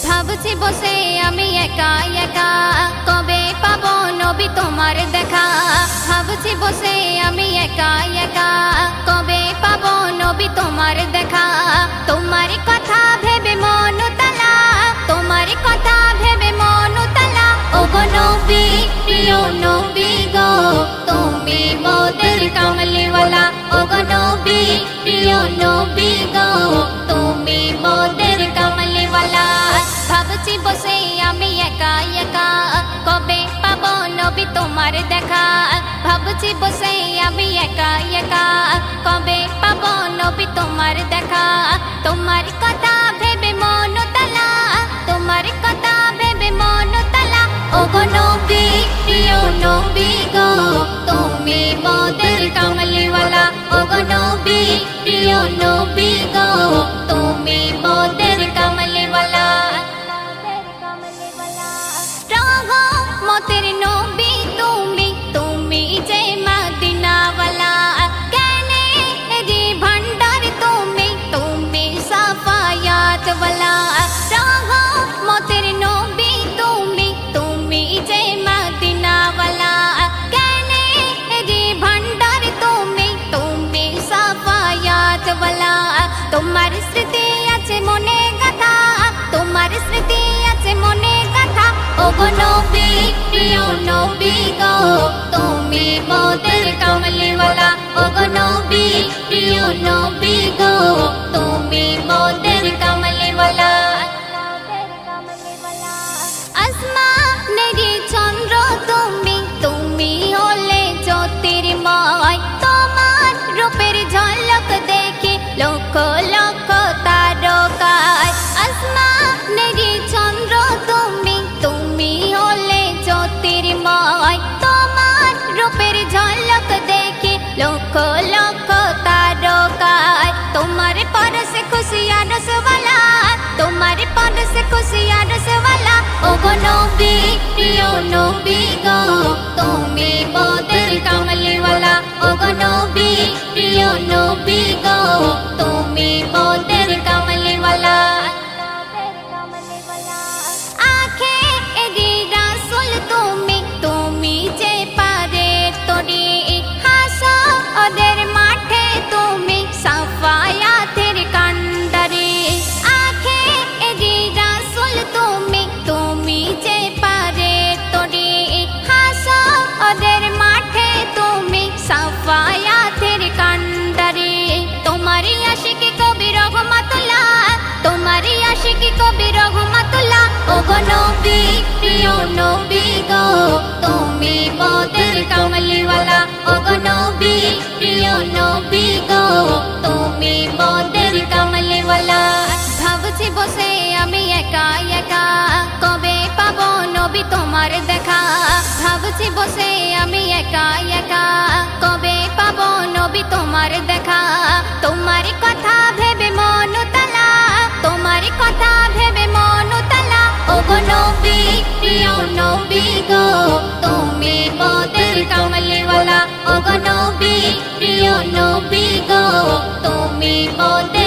ভাবছি বসে আমি একা একা কবে পাবো নবী তোমার দেখা। ভাবছি বসে আমি একা একা কবে পাবো নবী তোমার দেখা। তোমার কথা ভেবে মন তালা, তোমার কথা ভেবে মন তালা। ও গো নবী প্রিয় নবী গো, তুমি মোদের কামলিওয়ালা। ও গো নবী প্রিয় নবী গো, তুমি মোদের কামলিওয়ালা। ভাবছি বসে আমি একা একা কবে পাবো নবী তোমার দেখা। ভাবছি বসে আমি একা একা কবে পাবো নবী তোমার দেখা। তোমার কথা ভেবে মন তালা, তোমার কথা ভেবে মন তালা। ও গো নবী প্রিয় নবী গো, তুমি মোদের কামলিওয়ালা। ও গো নবী প্রিয় নবী গো, তুমি মোদের কামলিওয়ালা। রহমতের নবী তুমি, তুমি যে মদিনাওয়ালা। জ্ঞানে রে ভান্ডার তুমি, তুমি সাফায়াত ওয়ালা। রহমতের নবী তুমি, তুমি যে মদিনাওয়ালা। জ্ঞানে রে ভান্ডার তুমি, তুমি সাফায়াত ওয়ালা। তোমার স্মৃতি আছে মনে গাথা, তোমার স্মৃতি আছে মনে গাথা। ও গো নবী প্রিয় নবী গো, তুমি মোদের কামলিওয়ালা। ও গো নবী প্রিয় নবী গো, তুমি মোদের কামলিওয়ালা। আসমানেরি চন্দ্র তুমি, তুমি হলে জ্যোতির্ময়। তোমার রূপের ঝলক দেখে লক্ষ লক্ষ তারকায়। আসমানেরি চন্দ্র তুমি, তুমি হলে জ্যোতির্ময়। তোমার রূপের ঝলক দেখে লক্ষ লক্ষ তারকায়। তোমার পরশে খুশি আরশওয়ালা, তোমার পরশে খুশি আরশওয়ালা। ও গো নবী প্রিয় নবী গো, তুমি মোদের কামলিওয়ালা। ও গো নবী প্রিয় নবী গো, তুমি মোদের কামলিওয়ালা। আখে এরি রাসূল তুমি, তুমি যে পারে তরি। হাসো ওদের মাঠে তুমি সাফায়াতের কান্ডারি। আখে এরি রাসূল তুমি, তুমি যে পারে তরি। হাসো ওদের মাঠে তুমি সাফায়াতের কান্ডারি। তোমারই আশিকি কবি রহমাতুল্লাহ, তোমারই আশিকি কবি রহমাতুল্লাহ। ও গো নবী প্রিয় নবী গো, তুমি মোদের কামলিওয়ালা। ও গো নবী প্রিয় নবী গো, তুমি মোদের কামলিওয়ালা। ভাবছি বসে আমি একা একা কবে পাবো নবী তোমার দেখা। ভাবছি বসে আমি একা একা কবে পাবো নবী তোমার দেখা। তোমার কথা ভেবে মন তালা, তোমার কথা ভেবে মন তালা। ও গো নবী প্রিয় নবী গো, তুমি মোদের কামলিওয়ালা। ও গো নবী প্রিয় নবী গো, তুমি মোদের